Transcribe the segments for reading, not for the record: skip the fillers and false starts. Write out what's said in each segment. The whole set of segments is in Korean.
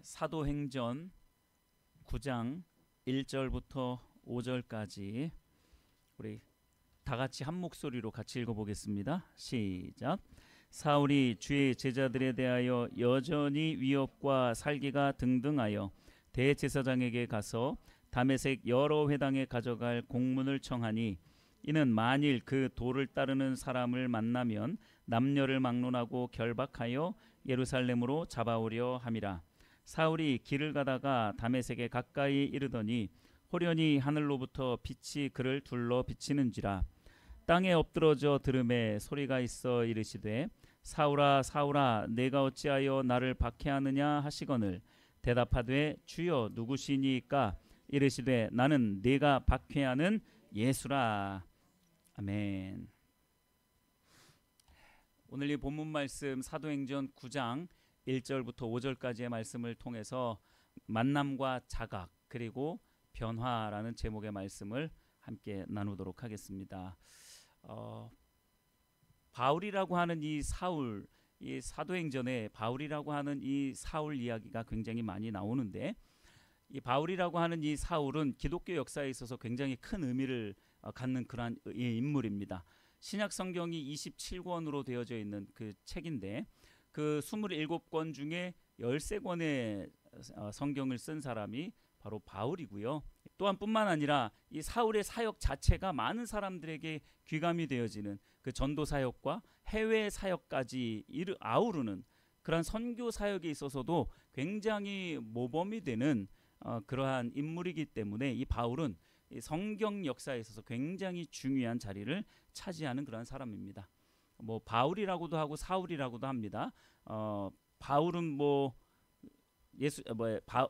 사도행전 9장 1절부터 5절까지 우리 다 같이 한 목소리로 같이 읽어보겠습니다. 시작. 사울이 주의 제자들에 대하여 여전히 위협과 살기가 등등하여 대제사장에게 가서 다메섹 여러 회당에 가져갈 공문을 청하니 이는 만일 그 도를 따르는 사람을 만나면 남녀를 막론하고 결박하여 예루살렘으로 잡아오려 함이라. 사울이 길을 가다가 다메섹에 가까이 이르더니 호련히 하늘로부터 빛이 그를 둘러 비치는지라. 땅에 엎드러져 들음에 소리가 있어 이르시되 사울아 사울아 내가 어찌하여 나를 박해하느냐 하시거늘 대답하되 주여 누구시니까 이르시되 나는 네가 박해하는 예수라. 아멘. 오늘 이 본문 말씀 사도행전 9장 1절부터 5절까지의 말씀을 통해서 만남과 자각 그리고 변화라는 제목의 말씀을 함께 나누도록 하겠습니다. 바울이라고 하는 이 사울, 이 사도행전에 바울이라고 하는 이 사울 이야기가 굉장히 많이 나오는데 이 바울이라고 하는 이 사울은 기독교 역사에 있어서 굉장히 큰 의미를 갖는 그러한 인물입니다. 신약 성경이 27권으로 되어져 있는 그 책인데 그 27권 중에 13권의 성경을 쓴 사람이 바로 바울이고요. 또한 뿐만 아니라 이 사울의 사역 자체가 많은 사람들에게 귀감이 되어지는 그 전도 사역과 해외 사역까지 아우르는 그러한 선교 사역에 있어서도 굉장히 모범이 되는 그러한 인물이기 때문에 이 바울은 이 성경 역사에 있어서 굉장히 중요한 자리를 차지하는 그런 사람입니다. 뭐 바울이라고도 하고 사울이라고도 합니다. 바울은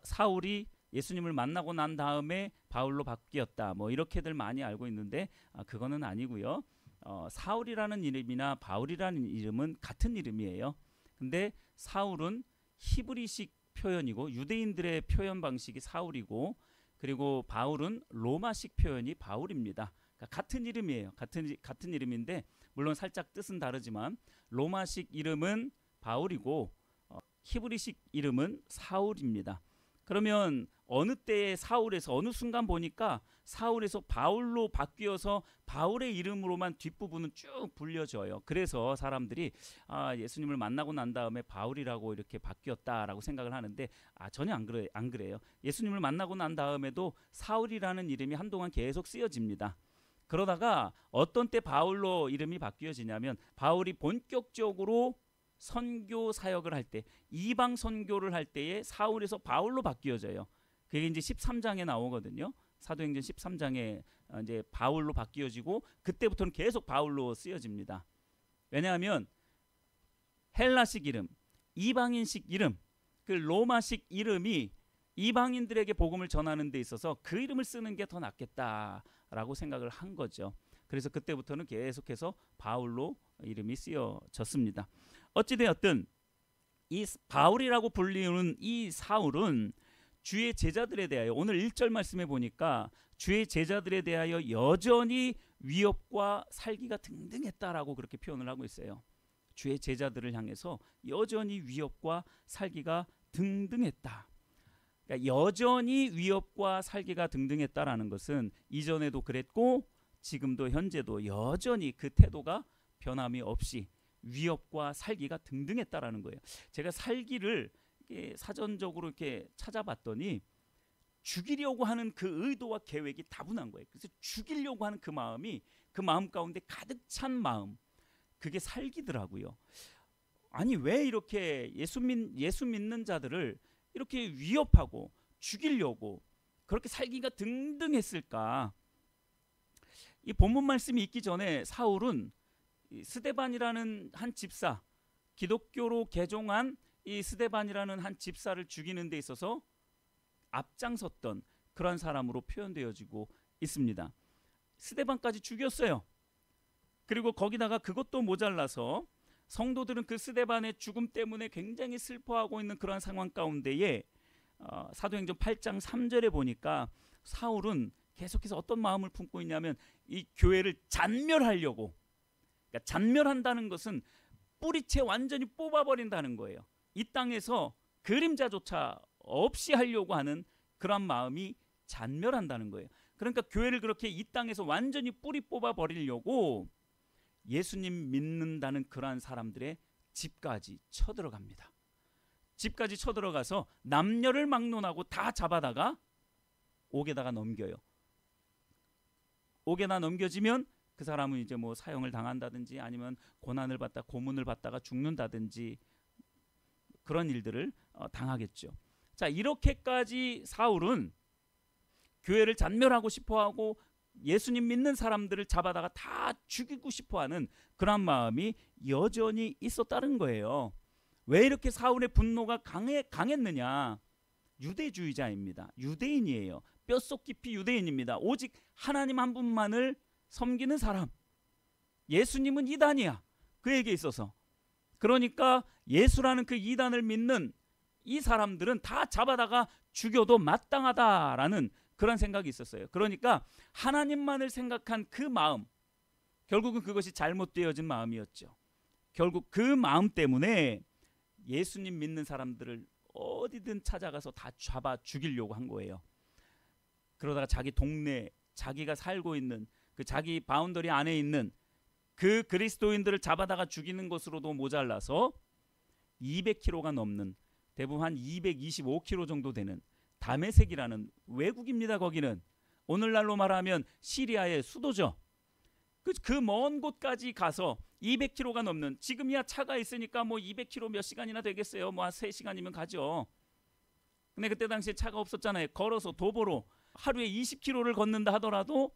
사울이 예수님을 만나고 난 다음에 바울로 바뀌었다. 뭐 이렇게들 많이 알고 있는데 그거는 아니고요. 사울이라는 이름이나 바울이라는 이름은 같은 이름이에요. 근데 사울은 히브리식 표현이고 유대인들의 표현 방식이 사울이고 그리고 바울은 로마식 표현이 바울입니다. 그러니까 같은 이름이에요. 같은 이름인데 물론 살짝 뜻은 다르지만 로마식 이름은 바울이고 히브리식 이름은 사울입니다. 그러면 어느 때에 사울에서 어느 순간 보니까 사울에서 바울로 바뀌어서 바울의 이름으로만 뒷부분은 쭉 불려져요. 그래서 사람들이 예수님을 만나고 난 다음에 바울이라고 이렇게 바뀌었다라고 생각을 하는데 전혀 안 그래요. 예수님을 만나고 난 다음에도 사울이라는 이름이 한동안 계속 쓰여집니다. 그러다가 어떤 때 바울로 이름이 바뀌어지냐면 바울이 본격적으로 선교 사역을 할 때 이방 선교를 할 때에 사울에서 바울로 바뀌어져요. 그게 이제 13장에 나오거든요. 사도행전 13장에 이제 바울로 바뀌어지고 그때부터는 계속 바울로 쓰여집니다. 왜냐하면 헬라식 이름, 이방인식 이름, 그 로마식 이름이 이방인들에게 복음을 전하는 데 있어서 그 이름을 쓰는 게 더 낫겠다라고 생각을 한 거죠. 그래서 그때부터는 계속해서 바울로 이름이 쓰여졌습니다. 어찌되었든 이 바울이라고 불리는 이 사울은 주의 제자들에 대하여 오늘 1절 말씀에 보니까 주의 제자들에 대하여 여전히 위협과 살기가 등등했다라고 그렇게 표현을 하고 있어요. 주의 제자들을 향해서 여전히 위협과 살기가 등등했다. 그러니까 여전히 위협과 살기가 등등했다라는 것은 이전에도 그랬고 지금도 현재도 여전히 그 태도가 변함이 없이 위협과 살기가 등등했다라는 거예요. 제가 살기를 사전적으로 이렇게 찾아봤더니 죽이려고 하는 그 의도와 계획이 다분한 거예요. 그래서 죽이려고 하는 그 마음이 그 마음 가운데 가득 찬 마음, 그게 살기더라고요. 아니 왜 이렇게 예수 믿는 자들을 이렇게 위협하고 죽이려고 그렇게 살기가 등등했을까? 이 본문 말씀이 있기 전에 사울은 스데반이라는 한 집사, 기독교로 개종한 이 스데반이라는 한 집사를 죽이는 데 있어서 앞장섰던 그런 사람으로 표현되어지고 있습니다. 스데반까지 죽였어요. 그리고 거기다가 그것도 모자라서 성도들은 그 스데반의 죽음 때문에 굉장히 슬퍼하고 있는 그런 상황 가운데에 사도행전 8장 3절에 보니까 사울은 계속해서 어떤 마음을 품고 있냐면 이 교회를 잔멸하려고, 그러니까 잔멸한다는 것은 뿌리채 완전히 뽑아버린다는 거예요. 이 땅에서 그림자조차 없이 하려고 하는 그런 마음이 잔멸한다는 거예요. 그러니까 교회를 그렇게 이 땅에서 완전히 뿌리 뽑아 버리려고 예수님 믿는다는 그러한 사람들의 집까지 쳐들어갑니다. 집까지 쳐들어가서 남녀를 막론하고 다 잡아다가 옥에다가 넘겨요. 옥에다 넘겨지면 그 사람은 이제 뭐 사형을 당한다든지 아니면 고난을 받다 고문을 받다가 죽는다든지 그런 일들을 당하겠죠. 자, 이렇게까지 사울은 교회를 잔멸하고 싶어하고 예수님 믿는 사람들을 잡아다가 다 죽이고 싶어하는 그런 마음이 여전히 있었다는 거예요. 왜 이렇게 사울의 분노가 강했느냐? 유대주의자입니다. 유대인이에요. 뼛속 깊이 유대인입니다. 오직 하나님 한 분만을 섬기는 사람. 예수님은 이단이야. 그에게 있어서. 그러니까 예수라는 그 이단을 믿는 이 사람들은 다 잡아다가 죽여도 마땅하다라는 그런 생각이 있었어요. 그러니까 하나님만을 생각한 그 마음, 결국은 그것이 잘못되어진 마음이었죠. 결국 그 마음 때문에 예수님 믿는 사람들을 어디든 찾아가서 다 잡아 죽이려고 한 거예요. 그러다가 자기 동네, 자기가 살고 있는 그 자기 바운더리 안에 있는 그 그리스도인들을 잡아다가 죽이는 것으로도 모자라서 200km가 넘는, 대부분 한 225km 정도 되는 다메섹이라는 외국입니다. 거기는 오늘날로 말하면 시리아의 수도죠. 그 먼 곳까지 가서 200km가 넘는, 지금이야 차가 있으니까 뭐 200km 몇 시간이나 되겠어요. 뭐 한 3시간이면 가죠. 근데 그때 당시에 차가 없었잖아요. 걸어서 도보로 하루에 20km를 걷는다 하더라도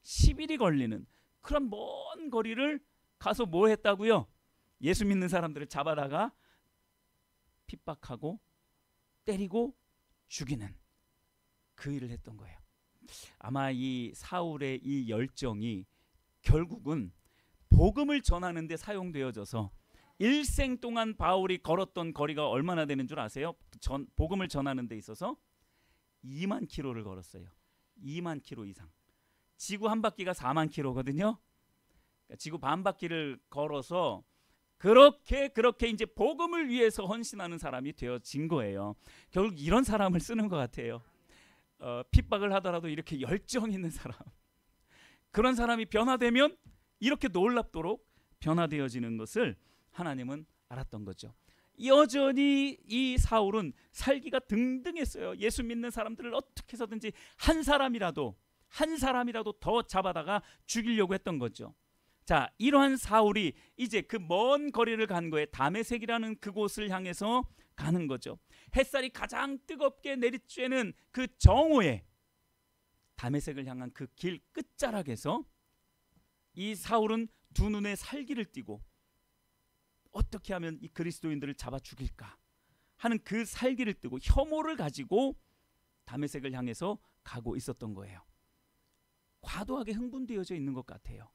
10일이 걸리는 그런 먼 거리를 가서 뭐 했다고요? 예수 믿는 사람들을 잡아다가 핍박하고 때리고 죽이는 그 일을 했던 거예요. 아마 이 사울의 이 열정이 결국은 복음을 전하는 데 사용되어져서 일생 동안 바울이 걸었던 거리가 얼마나 되는 줄 아세요? 복음을 전하는 데 있어서 2만 킬로를 걸었어요. 2만 킬로 이상. 지구 한 바퀴가 4만 킬로거든요. 그러니까 지구 반 바퀴를 걸어서 그렇게 이제 복음을 위해서 헌신하는 사람이 되어진 거예요. 결국 이런 사람을 쓰는 것 같아요. 핍박을 하더라도 이렇게 열정 있는 사람, 그런 사람이 변화되면 이렇게 놀랍도록 변화되어지는 것을 하나님은 알았던 거죠. 여전히 이 사울은 살기가 등등했어요. 예수 믿는 사람들을 어떻게 해서든지 한 사람이라도 더 잡아다가 죽이려고 했던 거죠. 자, 이러한 사울이 이제 그 먼 거리를 간 거에 다메섹이라는 그곳을 향해서 가는 거죠. 햇살이 가장 뜨겁게 내리쬐는 그 정오에 다메섹을 향한 그 길 끝자락에서 이 사울은 두 눈에 살기를 띠고 어떻게 하면 이 그리스도인들을 잡아 죽일까 하는 그 살기를 띠고 혐오를 가지고 다메섹을 향해서 가고 있었던 거예요. 과도하게 흥분되어져 있는 것 같아요.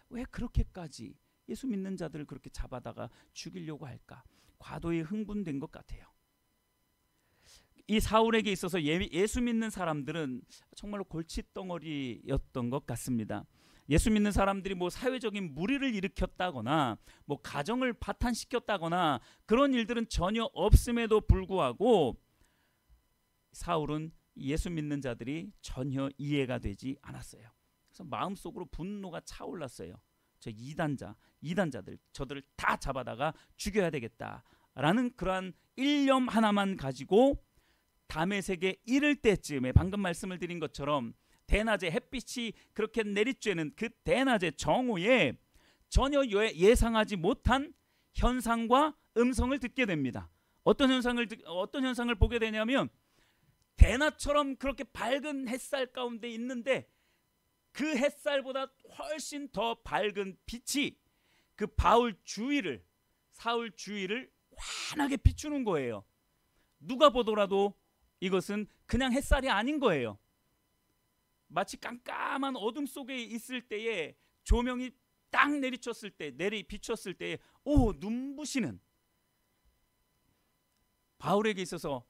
왜 그렇게까지 예수 믿는 자들을 그렇게 잡아다가 죽이려고 할까? 과도히 흥분된 것 같아요. 이 사울에게 있어서 예수 믿는 사람들은 정말로 골칫덩어리였던 것 같습니다. 예수 믿는 사람들이 뭐 사회적인 물의를 일으켰다거나 뭐 가정을 파탄시켰다거나 그런 일들은 전혀 없음에도 불구하고 사울은 예수 믿는 자들이 전혀 이해가 되지 않았어요. 그래서 마음속으로 분노가 차올랐어요. 저 이단자들 저들을 다 잡아다가 죽여야 되겠다라는 그러한 일념 하나만 가지고 다메섹에 이를 때쯤에 방금 말씀을 드린 것처럼 대낮에 햇빛이 그렇게 내리쬐는 그 대낮의 정오에 전혀 예상하지 못한 현상과 음성을 듣게 됩니다. 어떤 현상을 보게 되냐면 대낮처럼 그렇게 밝은 햇살 가운데 있는데 그 햇살보다 훨씬 더 밝은 빛이 그 사울 주위를 환하게 비추는 거예요. 누가 보더라도 이것은 그냥 햇살이 아닌 거예요. 마치 깜깜한 어둠 속에 있을 때에 조명이 딱 비쳤을 때에 눈부시는, 바울에게 있어서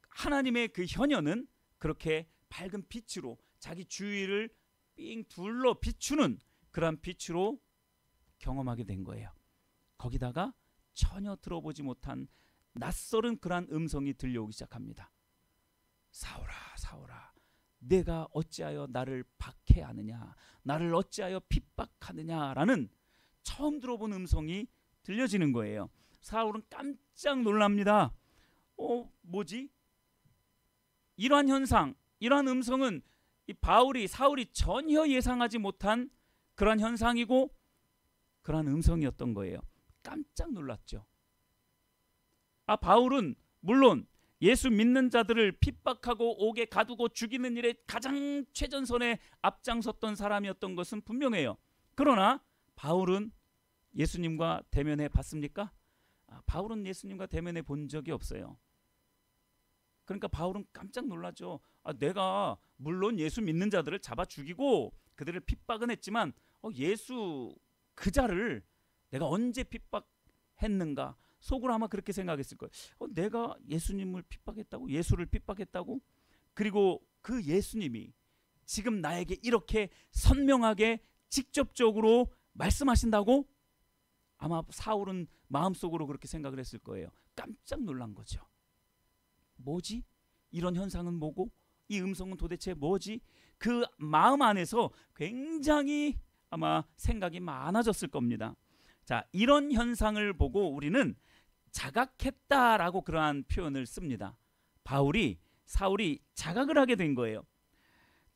하나님의 그 현현은 그렇게 밝은 빛으로 자기 주위를 삥 둘러 비추는 그런 빛으로 경험하게 된 거예요. 거기다가 전혀 들어보지 못한 낯설은 그러한 음성이 들려오기 시작합니다. 사울아 사울아 내가 어찌하여 나를 박해하느냐, 나를 어찌하여 핍박하느냐라는 처음 들어본 음성이 들려지는 거예요. 사울은 깜짝 놀랍니다. 뭐지? 이러한 현상, 이러한 음성은 사울이 전혀 예상하지 못한 그러한 현상이고 그러한 음성이었던 거예요. 깜짝 놀랐죠. 바울은 물론 예수 믿는 자들을 핍박하고 옥에 가두고 죽이는 일에 가장 최전선에 앞장섰던 사람이었던 것은 분명해요. 그러나 바울은 예수님과 대면해 봤습니까? 바울은 예수님과 대면해 본 적이 없어요. 그러니까 바울은 깜짝 놀라죠. 내가 물론 예수 믿는 자들을 잡아 죽이고 그들을 핍박은 했지만 예수 그 자를 내가 언제 핍박했는가? 속으로 아마 그렇게 생각했을 거예요. 내가 예수님을 핍박했다고? 예수를 핍박했다고? 그리고 그 예수님이 지금 나에게 이렇게 선명하게 직접적으로 말씀하신다고? 아마 사울은 마음속으로 그렇게 생각을 했을 거예요. 깜짝 놀란 거죠. 뭐지? 이런 현상은 뭐고? 이 음성은 도대체 뭐지? 그 마음 안에서 굉장히 아마 생각이 많아졌을 겁니다. 자, 이런 현상을 보고 우리는 자각했다라고 그러한 표현을 씁니다. 사울이 자각을 하게 된 거예요.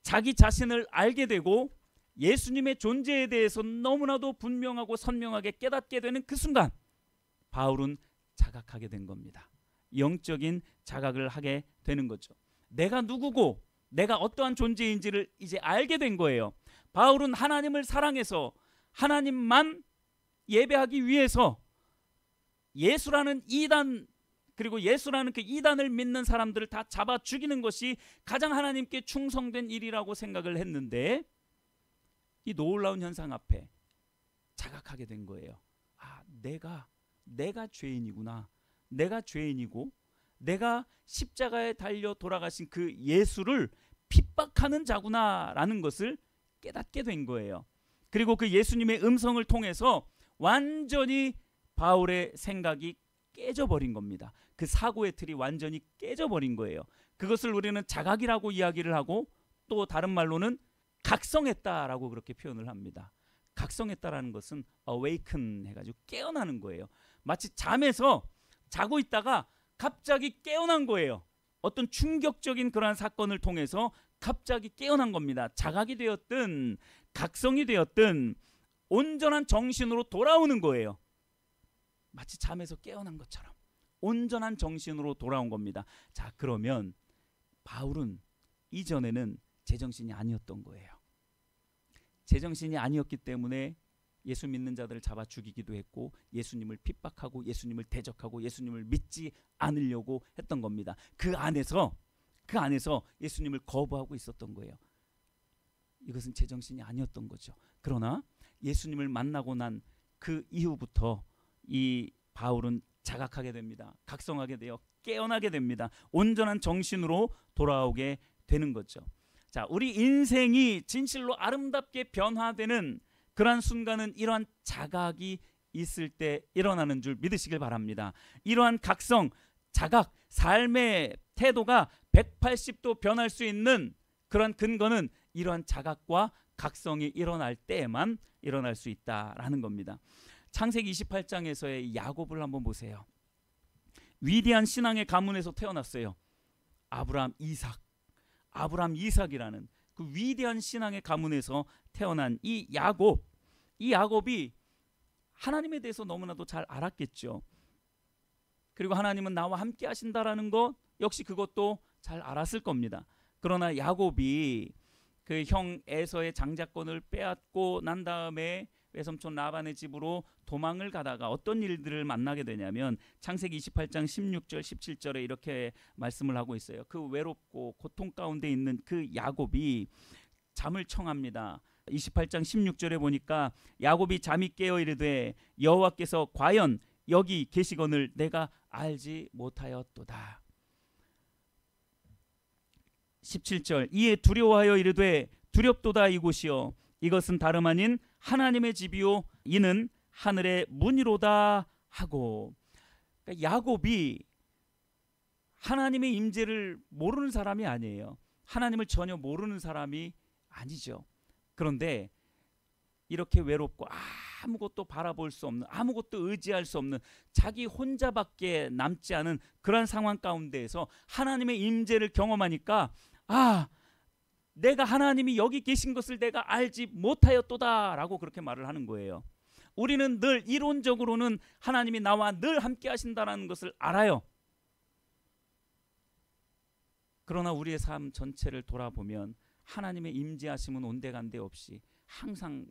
자기 자신을 알게 되고 예수님의 존재에 대해서 너무나도 분명하고 선명하게 깨닫게 되는 그 순간 바울은 자각하게 된 겁니다. 영적인 자각을 하게 되는 거죠. 내가 누구고 내가 어떠한 존재인지를 이제 알게 된 거예요. 바울은 하나님을 사랑해서 하나님만 예배하기 위해서 예수라는 이단, 그리고 예수라는 그 이단을 믿는 사람들을 다 잡아 죽이는 것이 가장 하나님께 충성된 일이라고 생각을 했는데 이 놀라운 현상 앞에 자각하게 된 거예요. 내가 죄인이구나. 내가 죄인이고 내가 십자가에 달려 돌아가신 그 예수를 핍박하는 자구나라는 것을 깨닫게 된 거예요. 그리고 그 예수님의 음성을 통해서 완전히 바울의 생각이 깨져버린 겁니다. 그 사고의 틀이 완전히 깨져버린 거예요. 그것을 우리는 자각이라고 이야기를 하고 또 다른 말로는 각성했다라고 그렇게 표현을 합니다. 각성했다라는 것은 awaken 해가지고 깨어나는 거예요. 마치 잠에서 자고 있다가 갑자기 깨어난 거예요. 어떤 충격적인 그러한 사건을 통해서 갑자기 깨어난 겁니다. 자각이 되었든 각성이 되었든 온전한 정신으로 돌아오는 거예요. 마치 잠에서 깨어난 것처럼 온전한 정신으로 돌아온 겁니다. 자, 그러면 바울은 이전에는 제정신이 아니었던 거예요. 제정신이 아니었기 때문에 예수 믿는 자들을 잡아 죽이기도 했고 예수님을 핍박하고 예수님을 대적하고 예수님을 믿지 않으려고 했던 겁니다. 그 안에서 예수님을 거부하고 있었던 거예요. 이것은 제정신이 아니었던 거죠. 그러나 예수님을 만나고 난 그 이후부터 이 바울은 자각하게 됩니다. 각성하게 되어 깨어나게 됩니다. 온전한 정신으로 돌아오게 되는 거죠. 자, 우리 인생이 진실로 아름답게 변화되는 그러한 순간은 이러한 자각이 있을 때 일어나는 줄 믿으시길 바랍니다. 이러한 각성, 자각, 삶의 태도가 180도 변할 수 있는 그러한 근거는 이러한 자각과 각성이 일어날 때에만 일어날 수 있다라는 겁니다. 창세기 28장에서의 야곱을 한번 보세요. 위대한 신앙의 가문에서 태어났어요. 아브라함, 이삭이라는 그 위대한 신앙의 가문에서 태어난 이 야곱이 하나님에 대해서 너무나도 잘 알았겠죠. 그리고 하나님은 나와 함께 하신다라는 것 역시 그것도 잘 알았을 겁니다. 그러나 야곱이 그 형 에서의 장자권을 빼앗고 난 다음에 외삼촌 라반의 집으로 도망을 가다가 어떤 일들을 만나게 되냐면 창세기 28장 16절 17절에 이렇게 말씀을 하고 있어요. 그 외롭고 고통 가운데 있는 그 야곱이 잠을 청합니다. 28장 16절에 보니까 야곱이 잠이 깨어 이르되 여호와께서 과연 여기 계시거늘 내가 알지 못하였도다. 17절 이에 두려워하여 이르되 두렵도다 이곳이요 이것은 다름 아닌 하나님의 집이요 이는 하늘의 문이로다 하고 그러니까 야곱이 하나님의 임재를 모르는 사람이 아니에요. 하나님을 전혀 모르는 사람이 아니죠. 그런데 이렇게 외롭고 아무것도 바라볼 수 없는, 아무것도 의지할 수 없는, 자기 혼자밖에 남지 않은 그런 상황 가운데에서 하나님의 임재를 경험하니까 내가 하나님이 여기 계신 것을 내가 알지 못하였도다 라고 그렇게 말을 하는 거예요. 우리는 늘 이론적으로는 하나님이 나와 늘 함께 하신다는 것을 알아요. 그러나 우리의 삶 전체를 돌아보면 하나님의 임재하심은 온데간데 없이 항상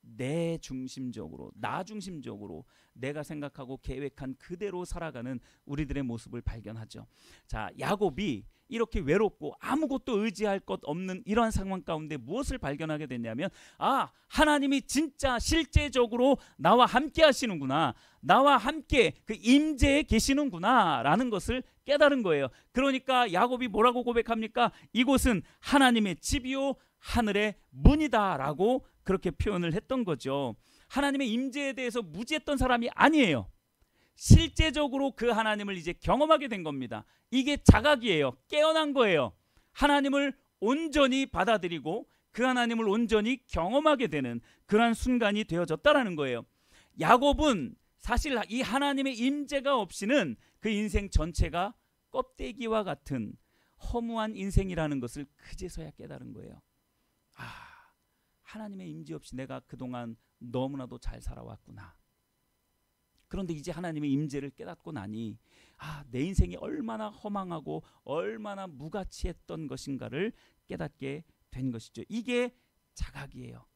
내 중심적으로, 나 중심적으로 내가 생각하고 계획한 그대로 살아가는 우리들의 모습을 발견하죠. 자, 야곱이 이렇게 외롭고 아무것도 의지할 것 없는 이러한 상황 가운데 무엇을 발견하게 됐냐면 하나님이 진짜 실제적으로 나와 함께 하시는구나, 나와 함께 그 임재에 계시는구나 라는 것을 깨달은 거예요. 그러니까 야곱이 뭐라고 고백합니까? 이곳은 하나님의 집이요 하늘의 문이다 라고 그렇게 표현을 했던 거죠. 하나님의 임재에 대해서 무지했던 사람이 아니에요. 실제적으로 그 하나님을 이제 경험하게 된 겁니다. 이게 자각이에요. 깨어난 거예요. 하나님을 온전히 받아들이고 그 하나님을 온전히 경험하게 되는 그러한 순간이 되어졌다라는 거예요. 야곱은 사실 이 하나님의 임재가 없이는 그 인생 전체가 껍데기와 같은 허무한 인생이라는 것을 그제서야 깨달은 거예요. 하나님의 임재 없이 내가 그동안 너무나도 잘 살아왔구나. 그런데 이제 하나님의 임재를 깨닫고 나니 내 인생이 얼마나 허망하고 얼마나 무가치했던 것인가를 깨닫게 된 것이죠. 이게 자각이에요.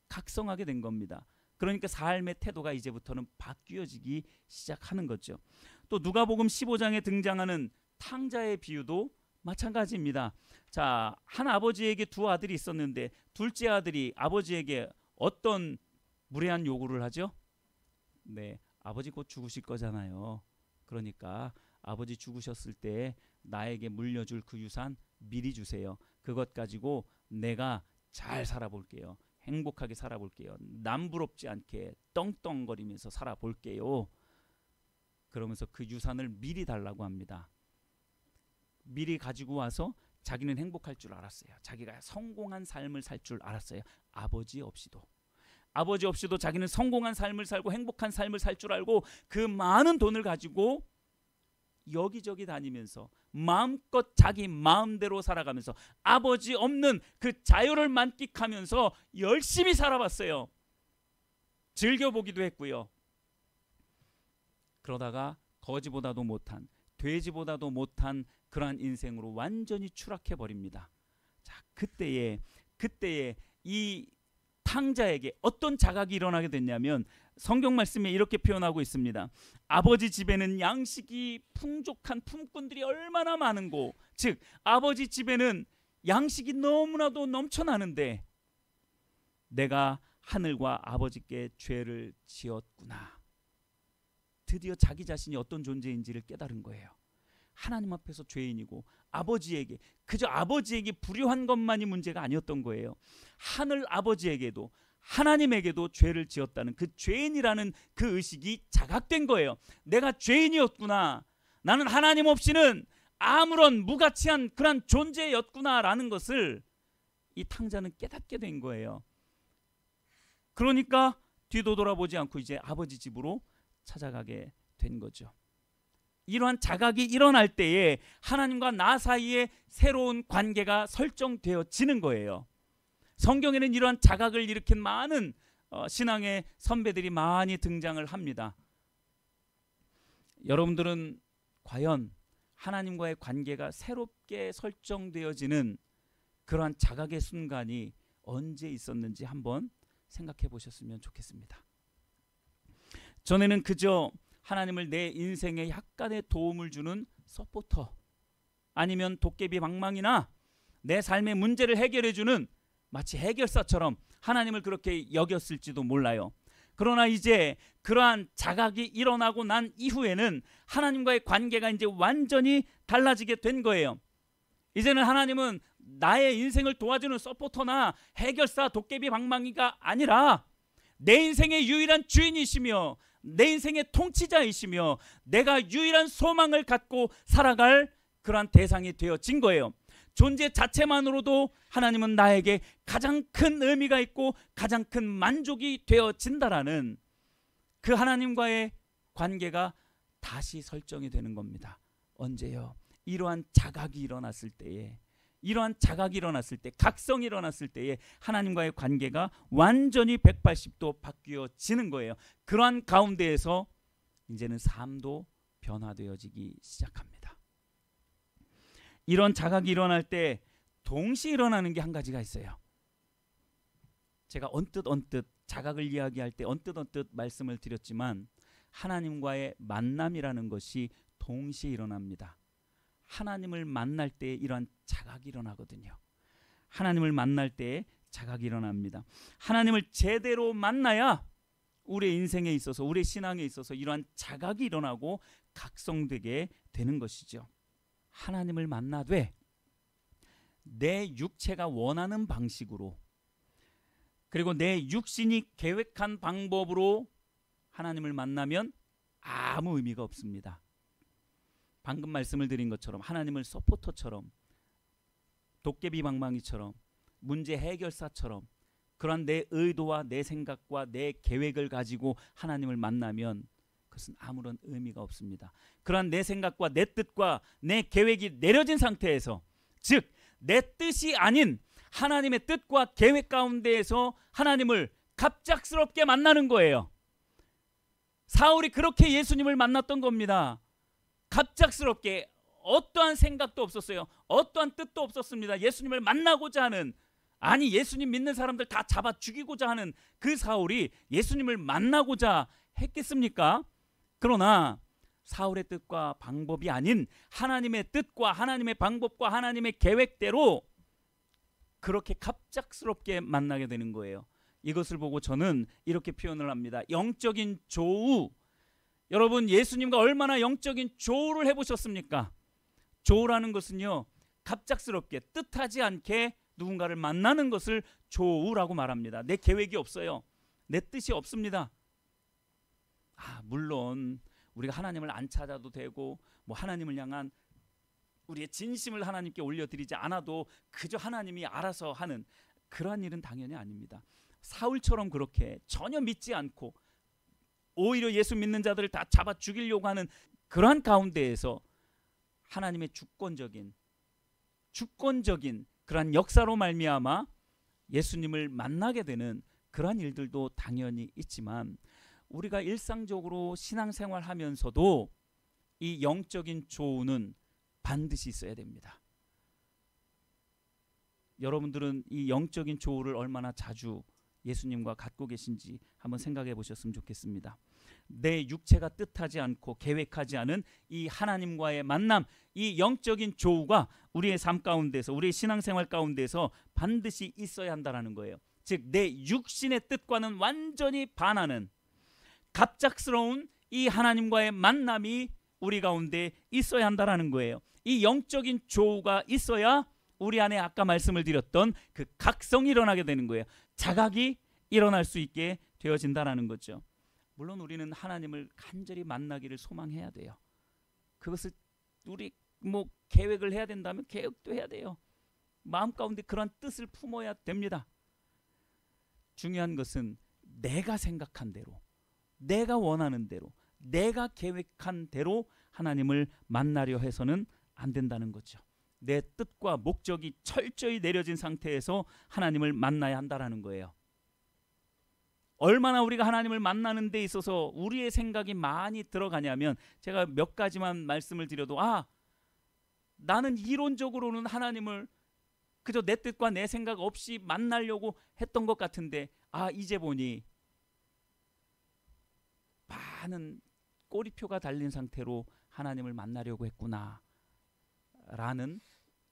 각성하게 된 겁니다. 그러니까 삶의 태도가 이제부터는 바뀌어지기 시작하는 거죠. 또 누가복음 15장에 등장하는 탕자의 비유도 마찬가지입니다. 자, 한 아버지에게 두 아들이 있었는데 둘째 아들이 아버지에게 어떤 무례한 요구를 하죠? 네, 아버지 곧 죽으실 거잖아요. 그러니까 아버지 죽으셨을 때 나에게 물려줄 그 유산 미리 주세요. 그것 가지고 내가 잘 살아볼게요. 행복하게 살아볼게요. 남부럽지 않게 떵떵거리면서 살아볼게요. 그러면서 그 유산을 미리 달라고 합니다. 미리 가지고 와서 자기는 행복할 줄 알았어요. 자기가 성공한 삶을 살 줄 알았어요. 아버지 없이도 자기는 성공한 삶을 살고 행복한 삶을 살 줄 알고 그 많은 돈을 가지고 여기저기 다니면서 마음껏 자기 마음대로 살아가면서 아버지 없는 그 자유를 만끽하면서 열심히 살아봤어요. 즐겨보기도 했고요. 그러다가 거지보다도 못한, 돼지보다도 못한 그러한 인생으로 완전히 추락해버립니다. 자, 그때에 이 탕자에게 어떤 자각이 일어나게 됐냐면 성경 말씀에 이렇게 표현하고 있습니다. 아버지 집에는 양식이 풍족한 품꾼들이 얼마나 많은고, 즉 아버지 집에는 양식이 너무나도 넘쳐나는데 내가 하늘과 아버지께 죄를 지었구나. 드디어 자기 자신이 어떤 존재인지를 깨달은 거예요. 하나님 앞에서 죄인이고 그저 아버지에게 불효한 것만이 문제가 아니었던 거예요. 하늘 아버지에게도 하나님에게도 죄를 지었다는 그 죄인이라는 그 의식이 자각된 거예요. 내가 죄인이었구나. 나는 하나님 없이는 아무런 무가치한 그런 존재였구나라는 것을 이 탕자는 깨닫게 된 거예요. 그러니까 뒤도 돌아보지 않고 이제 아버지 집으로 찾아가게 된 거죠. 이러한 자각이 일어날 때에 하나님과 나 사이에 새로운 관계가 설정되어지는 거예요. 성경에는 이러한 자각을 일으킨 많은 신앙의 선배들이 많이 등장을 합니다. 여러분들은 과연 하나님과의 관계가 새롭게 설정되어지는 그러한 자각의 순간이 언제 있었는지 한번 생각해 보셨으면 좋겠습니다. 전에는 그저 하나님을 내 인생에 약간의 도움을 주는 서포터, 아니면 도깨비 방망이나 내 삶의 문제를 해결해 주는 마치 해결사처럼 하나님을 그렇게 여겼을지도 몰라요. 그러나 이제 그러한 자각이 일어나고 난 이후에는 하나님과의 관계가 이제 완전히 달라지게 된 거예요. 이제는 하나님은 나의 인생을 도와주는 서포터나 해결사, 도깨비 방망이가 아니라 내 인생의 유일한 주인이시며 내 인생의 통치자이시며 내가 유일한 소망을 갖고 살아갈 그러한 대상이 되어진 거예요. 존재 자체만으로도 하나님은 나에게 가장 큰 의미가 있고 가장 큰 만족이 되어진다라는 그 하나님과의 관계가 다시 설정이 되는 겁니다. 언제요? 이러한 자각이 일어났을 때에, 이러한 자각이 일어났을 때, 각성이 일어났을 때에 하나님과의 관계가 완전히 180도 바뀌어지는 거예요. 그러한 가운데에서 이제는 삶도 변화되어지기 시작합니다. 이런 자각이 일어날 때 동시에 일어나는 게 한 가지가 있어요. 제가 언뜻 자각을 이야기할 때 언뜻 말씀을 드렸지만 하나님과의 만남이라는 것이 동시에 일어납니다. 하나님을 만날 때 이러한 자각이 일어나거든요. 하나님을 만날 때 자각이 일어납니다. 하나님을 제대로 만나야 우리의 인생에 있어서, 우리의 신앙에 있어서 이러한 자각이 일어나고 각성되게 되는 것이죠. 하나님을 만나되 내 육체가 원하는 방식으로, 그리고 내 육신이 계획한 방법으로 하나님을 만나면 아무 의미가 없습니다. 방금 말씀을 드린 것처럼 하나님을 서포터처럼, 도깨비 방망이처럼, 문제 해결사처럼 그런 내 의도와 내 생각과 내 계획을 가지고 하나님을 만나면 그것은 아무런 의미가 없습니다. 그러한 내 생각과 내 뜻과 내 계획이 내려진 상태에서, 즉 내 뜻이 아닌 하나님의 뜻과 계획 가운데에서 하나님을 갑작스럽게 만나는 거예요. 사울이 그렇게 예수님을 만났던 겁니다. 갑작스럽게, 어떠한 생각도 없었어요. 어떠한 뜻도 없었습니다. 예수님을 만나고자 하는, 아니 예수님 믿는 사람들 다 잡아 죽이고자 하는 그 사울이 예수님을 만나고자 했겠습니까? 그러나 사울의 뜻과 방법이 아닌 하나님의 뜻과 하나님의 방법과 하나님의 계획대로 그렇게 갑작스럽게 만나게 되는 거예요. 이것을 보고 저는 이렇게 표현을 합니다. 영적인 조우. 여러분, 예수님과 얼마나 영적인 조우를 해보셨습니까? 조우라는 것은요, 갑작스럽게 뜻하지 않게 누군가를 만나는 것을 조우라고 말합니다. 내 계획이 없어요. 내 뜻이 없습니다. 물론 우리가 하나님을 안 찾아도 되고, 뭐 하나님을 향한 우리의 진심을 하나님께 올려드리지 않아도 그저 하나님이 알아서 하는 그러한 일은 당연히 아닙니다. 사울처럼 그렇게 전혀 믿지 않고 오히려 예수 믿는 자들을 다 잡아 죽이려고 하는 그러한 가운데에서 하나님의 주권적인 그러한 역사로 말미암아 예수님을 만나게 되는 그러한 일들도 당연히 있지만, 우리가 일상적으로 신앙생활하면서도 이 영적인 조우는 반드시 있어야 됩니다. 여러분들은 이 영적인 조우를 얼마나 자주 예수님과 갖고 계신지 한번 생각해 보셨으면 좋겠습니다. 내 육체가 뜻하지 않고 계획하지 않은 이 하나님과의 만남, 이 영적인 조우가 우리의 삶 가운데서, 우리의 신앙생활 가운데서 반드시 있어야 한다는 거예요. 즉 내 육신의 뜻과는 완전히 반하는 갑작스러운 이 하나님과의 만남이 우리 가운데 있어야 한다는 거예요. 이 영적인 조우가 있어야 우리 안에 아까 말씀을 드렸던 그 각성이 일어나게 되는 거예요. 자각이 일어날 수 있게 되어진다는 거죠. 물론 우리는 하나님을 간절히 만나기를 소망해야 돼요. 그것을 우리 계획을 해야 된다면 계획도 해야 돼요. 마음 가운데 그런 뜻을 품어야 됩니다. 중요한 것은 내가 생각한 대로, 내가 원하는 대로, 내가 계획한 대로 하나님을 만나려 해서는 안 된다는 거죠. 내 뜻과 목적이 철저히 내려진 상태에서 하나님을 만나야 한다는 거예요. 얼마나 우리가 하나님을 만나는 데 있어서 우리의 생각이 많이 들어가냐면, 제가 몇 가지만 말씀을 드려도 나는 이론적으로는 하나님을 그저 내 뜻과 내 생각 없이 만나려고 했던 것 같은데 이제 보니 많은 꼬리표가 달린 상태로 하나님을 만나려고 했구나 라는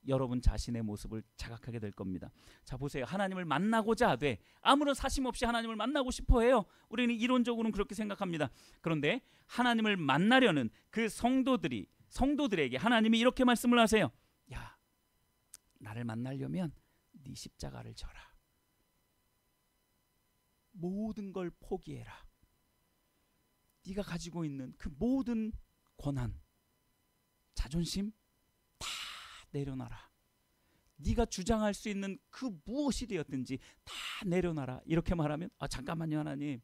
여러분 자신의 모습을 자각하게 될 겁니다. 자, 보세요. 하나님을 만나고자 하되 아무런 사심 없이 하나님을 만나고 싶어 해요. 우리는 이론적으로는 그렇게 생각합니다. 그런데 하나님을 만나려는 그 성도들에게 하나님이 이렇게 말씀을 하세요. 야, 나를 만나려면 네 십자가를 져라. 모든 걸 포기해라. 네가 가지고 있는 그 모든 권한, 자존심 다 내려놔라. 네가 주장할 수 있는 그 무엇이 되었든지 다 내려놔라. 이렇게 말하면 잠깐만요 하나님.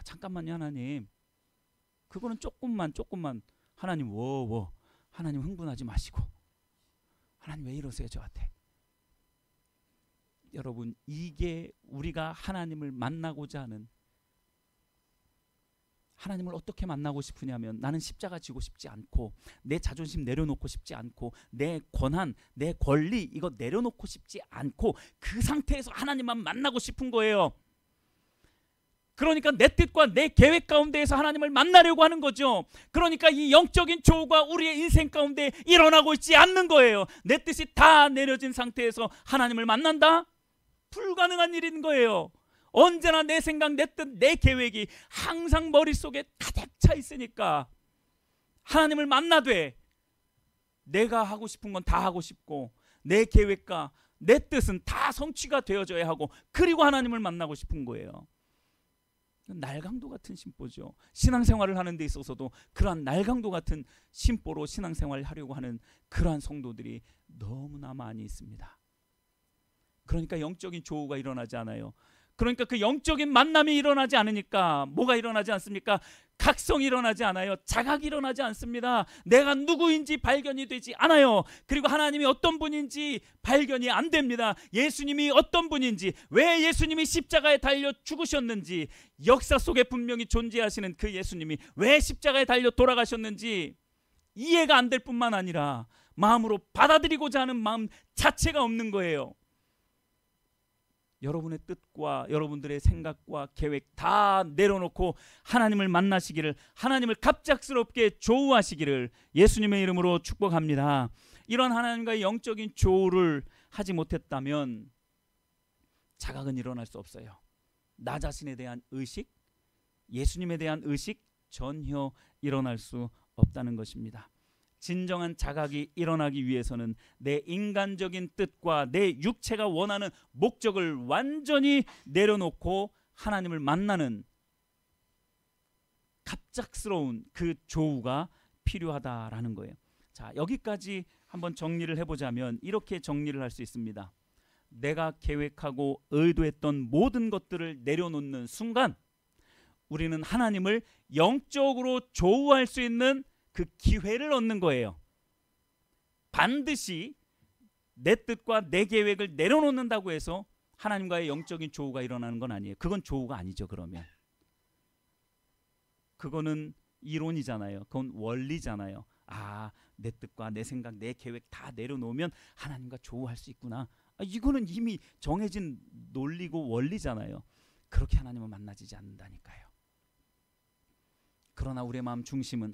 잠깐만요 하나님. 그거는 조금만 하나님 하나님 흥분하지 마시고 하나님 왜 이러세요 저한테. 여러분 이게 우리가 하나님을 만나고자 하는, 하나님을 어떻게 만나고 싶으냐면 나는 십자가 지고 싶지 않고 내 자존심 내려놓고 싶지 않고 내 권한, 내 권리 이거 내려놓고 싶지 않고 그 상태에서 하나님만 만나고 싶은 거예요. 그러니까 내 뜻과 내 계획 가운데에서 하나님을 만나려고 하는 거죠. 그러니까 이 영적인 조우가 우리의 인생 가운데 일어나고 있지 않는 거예요. 내 뜻이 다 내려진 상태에서 하나님을 만난다? 불가능한 일인 거예요. 언제나 내 생각, 내 뜻, 내 계획이 항상 머릿속에 가득 차 있으니까 하나님을 만나되 내가 하고 싶은 건 다 하고 싶고 내 계획과 내 뜻은 다 성취가 되어져야 하고 그리고 하나님을 만나고 싶은 거예요. 날강도 같은 심보죠. 신앙생활을 하는 데 있어서도 그러한 날강도 같은 심보로 신앙생활을 하려고 하는 그러한 성도들이 너무나 많이 있습니다. 그러니까 영적인 조우가 일어나지 않아요. 그러니까 그 영적인 만남이 일어나지 않으니까 뭐가 일어나지 않습니까? 각성이 일어나지 않아요. 자각이 일어나지 않습니다. 내가 누구인지 발견이 되지 않아요. 그리고 하나님이 어떤 분인지 발견이 안 됩니다. 예수님이 어떤 분인지, 왜 예수님이 십자가에 달려 죽으셨는지, 역사 속에 분명히 존재하시는 그 예수님이 왜 십자가에 달려 돌아가셨는지 이해가 안 될 뿐만 아니라 마음으로 받아들이고자 하는 마음 자체가 없는 거예요. 여러분의 뜻과 여러분들의 생각과 계획 다 내려놓고 하나님을 만나시기를, 하나님을 갑작스럽게 조우하시기를 예수님의 이름으로 축복합니다. 이런 하나님과의 영적인 조우를 하지 못했다면 자각은 일어날 수 없어요. 나 자신에 대한 의식, 예수님에 대한 의식 전혀 일어날 수 없다는 것입니다. 진정한 자각이 일어나기 위해서는 내 인간적인 뜻과 내 육체가 원하는 목적을 완전히 내려놓고 하나님을 만나는 갑작스러운 그 조우가 필요하다라는 거예요. 자, 여기까지 한번 정리를 해보자면 이렇게 정리를 할 수 있습니다. 내가 계획하고 의도했던 모든 것들을 내려놓는 순간 우리는 하나님을 영적으로 조우할 수 있는 그 기회를 얻는 거예요. 반드시 내 뜻과 내 계획을 내려놓는다고 해서 하나님과의 영적인 조우가 일어나는 건 아니에요. 그건 조우가 아니죠. 그러면 그거는 이론이잖아요. 그건 원리잖아요. 내 뜻과 내 생각, 내 계획 다 내려놓으면 하나님과 조우할 수 있구나. 이거는 이미 정해진 논리고 원리잖아요. 그렇게 하나님을 만나지지 않는다니까요. 그러나 우리의 마음 중심은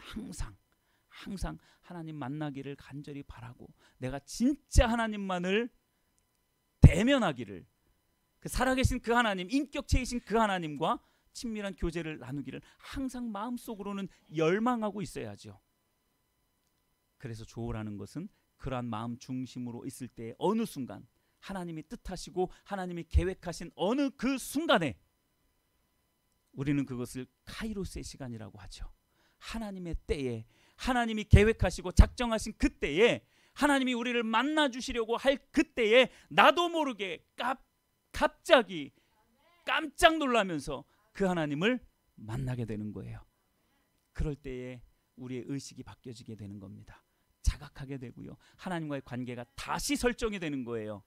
항상 하나님 만나기를 간절히 바라고 내가 진짜 하나님만을 대면하기를, 그 살아계신 그 하나님, 인격체이신 그 하나님과 친밀한 교제를 나누기를 항상 마음속으로는 열망하고 있어야죠. 그래서 조우라는 것은 그러한 마음 중심으로 있을 때 어느 순간 하나님이 뜻하시고 하나님이 계획하신 어느 그 순간에 우리는 그것을 카이로스의 시간이라고 하죠. 하나님의 때에, 하나님이 계획하시고 작정하신 그때에, 하나님이 우리를 만나 주시려고 할 그때에 나도 모르게 갑자기 깜짝 놀라면서 그 하나님을 만나게 되는 거예요. 그럴 때에 우리의 의식이 바뀌어지게 되는 겁니다. 자각하게 되고요. 하나님과의 관계가 다시 설정이 되는 거예요.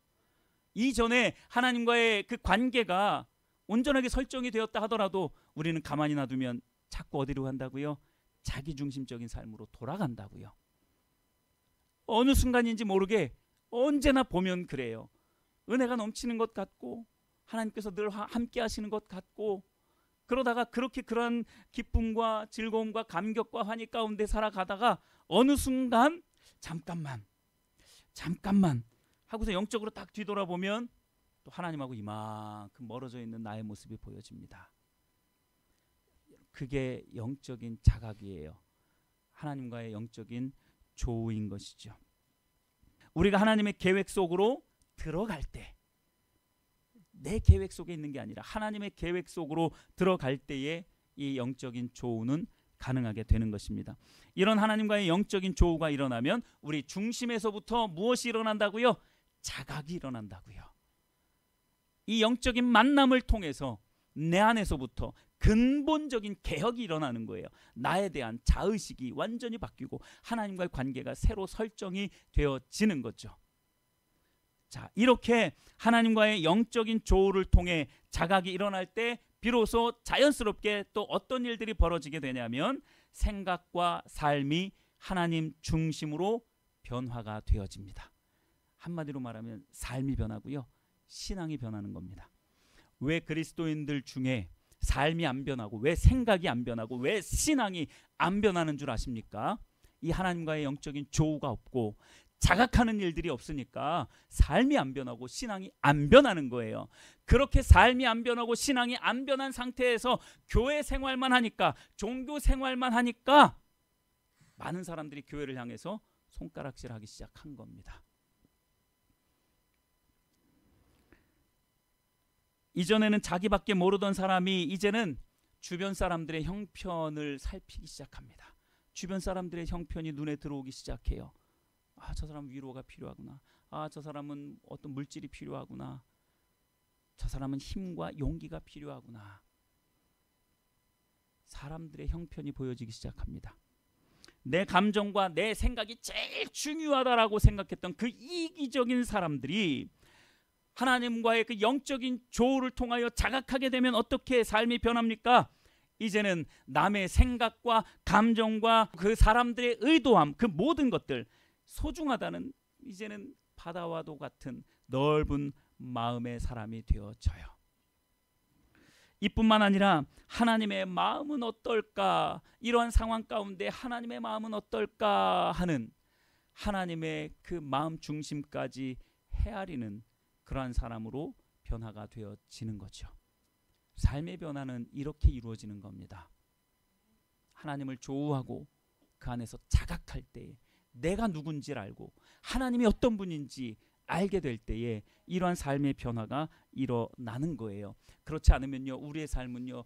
이전에 하나님과의 그 관계가 온전하게 설정이 되었다 하더라도 우리는 가만히 놔두면 자꾸 어디로 간다고요? 자기중심적인 삶으로 돌아간다고요. 어느 순간인지 모르게 언제나 보면 그래요. 은혜가 넘치는 것 같고 하나님께서 늘 함께 하시는 것 같고 그러다가 그렇게 그런 기쁨과 즐거움과 감격과 환희 가운데 살아가다가 어느 순간 잠깐만 하고서 영적으로 딱 뒤돌아보면 또 하나님하고 이만큼 멀어져 있는 나의 모습이 보여집니다. 그게 영적인 자각이에요. 하나님과의 영적인 조우인 것이죠. 우리가 하나님의 계획 속으로 들어갈 때, 내 계획 속에 있는 게 아니라 하나님의 계획 속으로 들어갈 때에 이 영적인 조우는 가능하게 되는 것입니다. 이런 하나님과의 영적인 조우가 일어나면 우리 중심에서부터 무엇이 일어난다고요? 자각이 일어난다고요. 이 영적인 만남을 통해서 내 안에서부터 근본적인 개혁이 일어나는 거예요. 나에 대한 자의식이 완전히 바뀌고 하나님과의 관계가 새로 설정이 되어지는 거죠. 자, 이렇게 하나님과의 영적인 조우를 통해 자각이 일어날 때 비로소 자연스럽게 또 어떤 일들이 벌어지게 되냐면 생각과 삶이 하나님 중심으로 변화가 되어집니다. 한마디로 말하면 삶이 변하고요, 신앙이 변하는 겁니다. 왜 그리스도인들 중에 삶이 안 변하고 왜 생각이 안 변하고 왜 신앙이 안 변하는 줄 아십니까? 이 하나님과의 영적인 조우가 없고 자각하는 일들이 없으니까 삶이 안 변하고 신앙이 안 변하는 거예요. 그렇게 삶이 안 변하고 신앙이 안 변한 상태에서 교회 생활만 하니까, 종교 생활만 하니까 많은 사람들이 교회를 향해서 손가락질하기 시작한 겁니다. 이전에는 자기밖에 모르던 사람이 이제는 주변 사람들의 형편을 살피기 시작합니다. 주변 사람들의 형편이 눈에 들어오기 시작해요. 아, 저 사람 위로가 필요하구나. 아, 저 사람은 어떤 물질이 필요하구나. 저 사람은 힘과 용기가 필요하구나. 사람들의 형편이 보여지기 시작합니다. 내 감정과 내 생각이 제일 중요하다라고 생각했던 그 이기적인 사람들이 하나님과의 그 영적인 조우를 통하여 자각하게 되면 어떻게 삶이 변합니까? 이제는 남의 생각과 감정과 그 사람들의 의도함, 그 모든 것들 소중하다는, 이제는 바다와도 같은 넓은 마음의 사람이 되어져요. 이뿐만 아니라 하나님의 마음은 어떨까, 이러한 상황 가운데 하나님의 마음은 어떨까 하는 하나님의 그 마음 중심까지 헤아리는 그러한 사람으로 변화가 되어지는 거죠. 삶의 변화는 이렇게 이루어지는 겁니다. 하나님을 조우하고 그 안에서 자각할 때에 내가 누군지를 알고 하나님이 어떤 분인지 알게 될 때에 이러한 삶의 변화가 일어나는 거예요. 그렇지 않으면요, 우리의 삶은요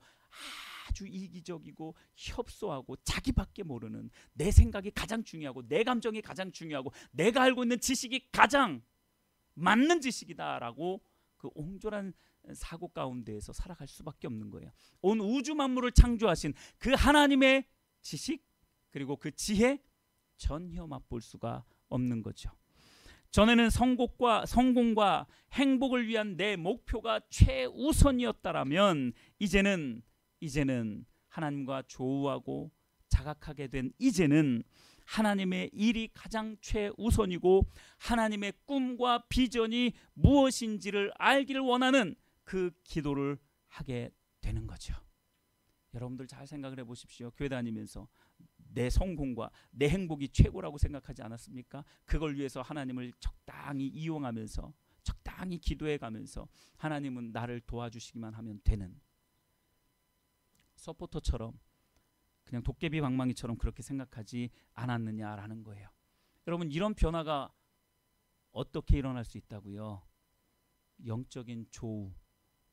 아주 이기적이고 협소하고 자기밖에 모르는, 내 생각이 가장 중요하고 내 감정이 가장 중요하고 내가 알고 있는 지식이 가장 맞는 지식이다라고 그 옹졸한 사고 가운데에서 살아갈 수밖에 없는 거예요. 온 우주 만물을 창조하신 그 하나님의 지식 그리고 그 지혜 전혀 맛볼 수가 없는 거죠. 전에는 성공과 행복을 위한 내 목표가 최우선이었다라면 이제는 하나님과 조우하고 자각하게 된 이제는 하나님의 일이 가장 최우선이고 하나님의 꿈과 비전이 무엇인지를 알기를 원하는 그 기도를 하게 되는 거죠. 여러분들 잘 생각을 해보십시오. 교회 다니면서 내 성공과 내 행복이 최고라고 생각하지 않았습니까? 그걸 위해서 하나님을 적당히 이용하면서 적당히 기도해가면서 하나님은 나를 도와주시기만 하면 되는, 서포터처럼 그냥 도깨비 방망이처럼 그렇게 생각하지 않았느냐라는 거예요. 여러분, 이런 변화가 어떻게 일어날 수 있다고요? 영적인 조우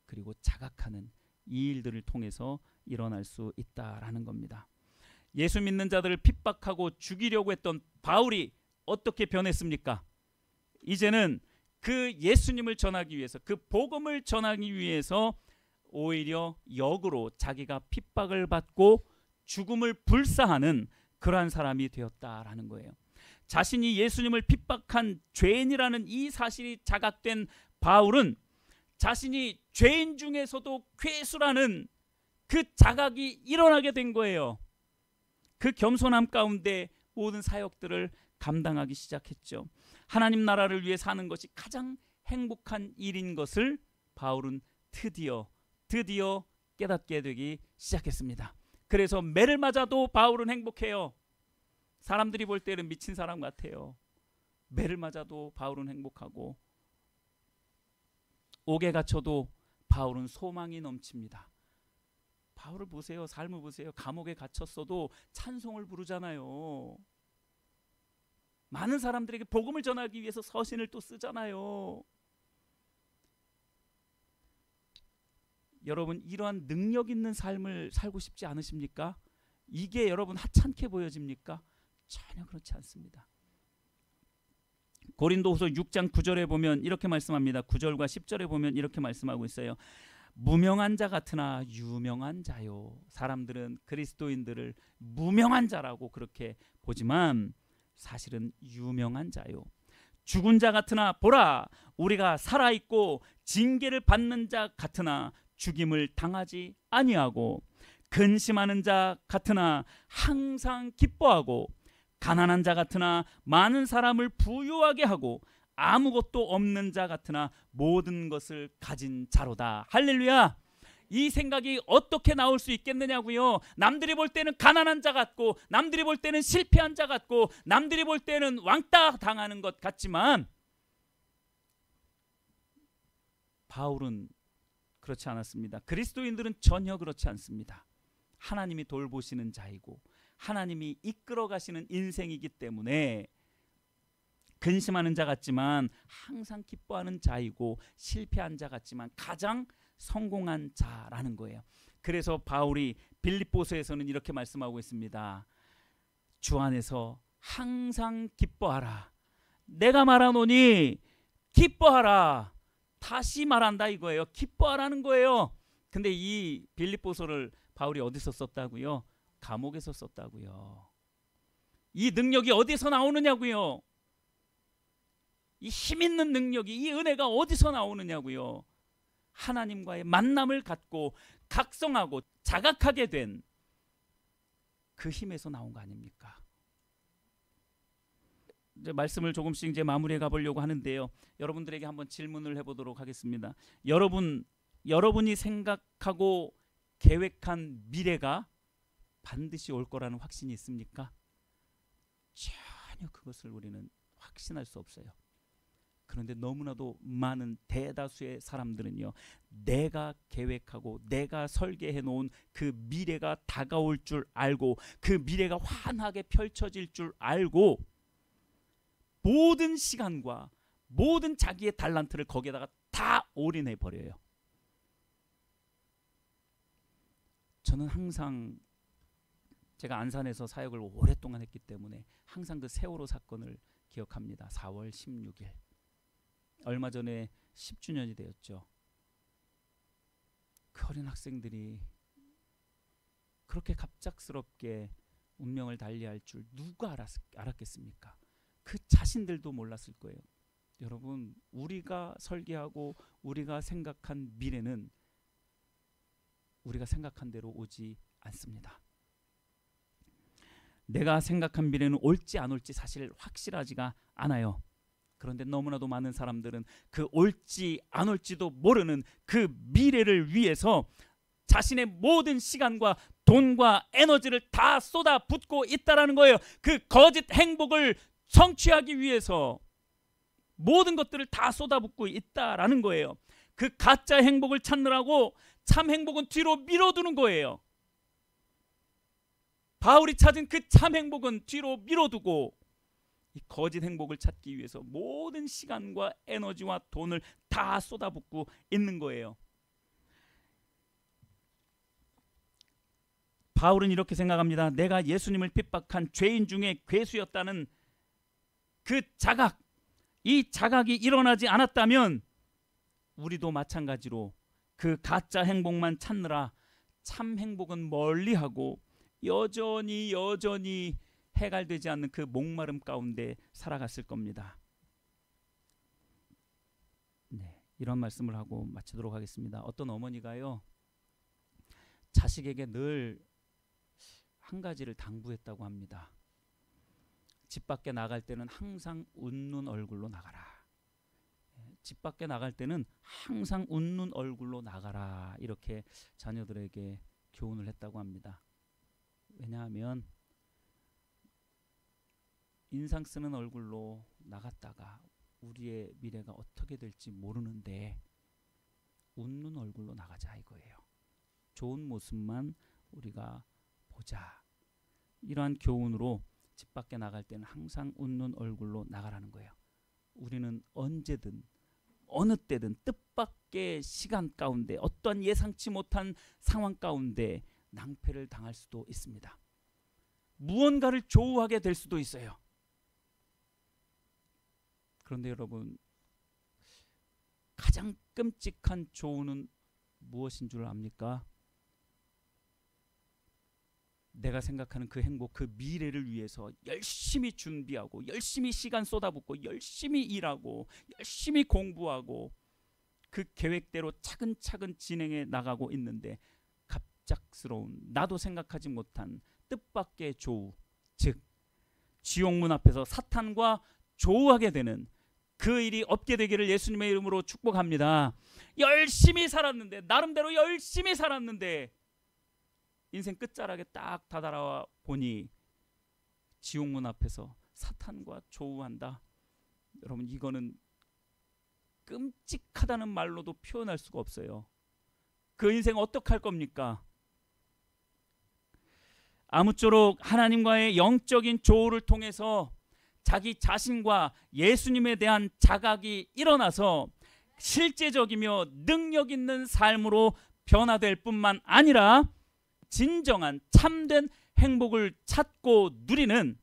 그리고 자각하는 이 일들을 통해서 일어날 수 있다라는 겁니다. 예수 믿는 자들을 핍박하고 죽이려고 했던 바울이 어떻게 변했습니까? 이제는 그 예수님을 전하기 위해서, 그 복음을 전하기 위해서 오히려 역으로 자기가 핍박을 받고 죽음을 불사하는 그러한 사람이 되었다라는 거예요. 자신이 예수님을 핍박한 죄인이라는 이 사실이 자각된 바울은 자신이 죄인 중에서도 괴수라는 그 자각이 일어나게 된 거예요. 그 겸손함 가운데 모든 사역들을 감당하기 시작했죠. 하나님 나라를 위해 사는 것이 가장 행복한 일인 것을 바울은 드디어 깨닫게 되기 시작했습니다. 그래서 매를 맞아도 바울은 행복해요. 사람들이 볼 때는 미친 사람 같아요. 매를 맞아도 바울은 행복하고 옥에 갇혀도 바울은 소망이 넘칩니다. 바울을 보세요. 삶을 보세요. 감옥에 갇혔어도 찬송을 부르잖아요. 많은 사람들에게 복음을 전하기 위해서 서신을 또 쓰잖아요. 여러분 이러한 능력 있는 삶을 살고 싶지 않으십니까? 이게 여러분 하찮게 보여집니까? 전혀 그렇지 않습니다. 고린도후서 6장 9절에 보면 이렇게 말씀합니다. 9절과 10절에 보면 이렇게 말씀하고 있어요. 무명한 자 같으나 유명한 자요. 사람들은 그리스도인들을 무명한 자라고 그렇게 보지만 사실은 유명한 자요. 죽은 자 같으나 보라, 우리가 살아있고 징계를 받는 자 같으나 죽임을 당하지 아니하고, 근심하는 자 같으나 항상 기뻐하고, 가난한 자 같으나 많은 사람을 부유하게 하고, 아무것도 없는 자 같으나 모든 것을 가진 자로다. 할렐루야. 이 생각이 어떻게 나올 수 있겠느냐고요. 남들이 볼 때는 가난한 자 같고, 남들이 볼 때는 실패한 자 같고, 남들이 볼 때는 왕따 당하는 것 같지만 바울은 그렇지 않았습니다. 그리스도인들은 전혀 그렇지 않습니다. 하나님이 돌보시는 자이고 하나님이 이끌어 가시는 인생이기 때문에 근심하는 자 같지만 항상 기뻐하는 자이고, 실패한 자 같지만 가장 성공한 자라는 거예요. 그래서 바울이 빌립보서에서는 이렇게 말씀하고 있습니다. 주 안에서 항상 기뻐하라. 내가 말하노니 기뻐하라. 다시 말한다 이거예요. 기뻐하라는 거예요. 근데 이 빌립보서를 바울이 어디서 썼다고요? 감옥에서 썼다고요. 이 능력이 어디서 나오느냐고요? 이 힘 있는 능력이, 이 은혜가 어디서 나오느냐고요? 하나님과의 만남을 갖고 각성하고 자각하게 된 그 힘에서 나온 거 아닙니까? 이제 말씀을 조금씩 이제 마무리해 가보려고 하는데요. 여러분들에게 한번 질문을 해보도록 하겠습니다. 여러분이 생각하고 계획한 미래가 반드시 올 거라는 확신이 있습니까? 전혀 그것을 우리는 확신할 수 없어요. 그런데 너무나도 많은 대다수의 사람들은요, 내가 계획하고 내가 설계해 놓은 그 미래가 다가올 줄 알고, 그 미래가 환하게 펼쳐질 줄 알고 모든 시간과 모든 자기의 달란트를 거기에다가 다 올인해 버려요. 저는 항상 제가 안산에서 사역을 오랫동안 했기 때문에 항상 그 세월호 사건을 기억합니다. 4월 16일. 얼마 전에 10주년이 되었죠. 그 어린 학생들이 그렇게 갑작스럽게 운명을 달리할 줄 누가 알았겠습니까? 그 자신들도 몰랐을 거예요. 여러분, 우리가 설계하고 우리가 생각한 미래는 우리가 생각한 대로 오지 않습니다. 내가 생각한 미래는 올지 안 올지 사실 확실하지가 않아요. 그런데 너무나도 많은 사람들은 그 올지 안 올지도 모르는 그 미래를 위해서 자신의 모든 시간과 돈과 에너지를 다 쏟아붓고 있다라는 거예요. 그 거짓 행복을 성취하기 위해서 모든 것들을 다 쏟아붓고 있다라는 거예요. 그 가짜 행복을 찾느라고 참 행복은 뒤로 밀어두는 거예요. 바울이 찾은 그 참 행복은 뒤로 밀어두고 이 거짓 행복을 찾기 위해서 모든 시간과 에너지와 돈을 다 쏟아붓고 있는 거예요. 바울은 이렇게 생각합니다. 내가 예수님을 핍박한 죄인 중에 괴수였다는 그 자각, 이 자각이 일어나지 않았다면 우리도 마찬가지로 그 가짜 행복만 찾느라 참 행복은 멀리하고 여전히 해갈되지 않는 그 목마름 가운데 살아갔을 겁니다. 네, 이런 말씀을 하고 마치도록 하겠습니다. 어떤 어머니가요, 자식에게 늘 한 가지를 당부했다고 합니다. 집 밖에 나갈 때는 항상 웃는 얼굴로 나가라. 집 밖에 나갈 때는 항상 웃는 얼굴로 나가라. 이렇게 자녀들에게 교훈을 했다고 합니다. 왜냐하면 인상 쓰는 얼굴로 나갔다가 우리의 미래가 어떻게 될지 모르는데 웃는 얼굴로 나가자 이거예요. 좋은 모습만 우리가 보자. 이러한 교훈으로 집 밖에 나갈 때는 항상 웃는 얼굴로 나가라는 거예요. 우리는 언제든 어느 때든 뜻밖의 시간 가운데 어떠한 예상치 못한 상황 가운데 낭패를 당할 수도 있습니다. 무언가를 조우하게 될 수도 있어요. 그런데 여러분, 가장 끔찍한 조우는 무엇인 줄 압니까? 내가 생각하는 그 행복, 그 미래를 위해서 열심히 준비하고 열심히 시간 쏟아붓고 열심히 일하고 열심히 공부하고 그 계획대로 차근차근 진행해 나가고 있는데 갑작스러운, 나도 생각하지 못한 뜻밖의 조우, 즉 지옥문 앞에서 사탄과 조우하게 되는 그 일이 없게 되기를 예수님의 이름으로 축복합니다. 열심히 살았는데, 나름대로 열심히 살았는데 인생 끝자락에 딱 다다라 보니 지옥문 앞에서 사탄과 조우한다. 여러분, 이거는 끔찍하다는 말로도 표현할 수가 없어요. 그 인생 어떻게 할 겁니까? 아무쪼록 하나님과의 영적인 조우를 통해서 자기 자신과 예수님에 대한 자각이 일어나서 실제적이며 능력 있는 삶으로 변화될 뿐만 아니라 진정한 참된 행복을 찾고 누리는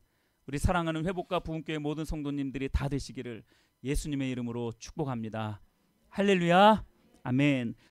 우리 사랑하는 회복가 부흥교회 모든 성도님들이 다 되시기를 예수님의 이름으로 축복합니다. 할렐루야, 아멘.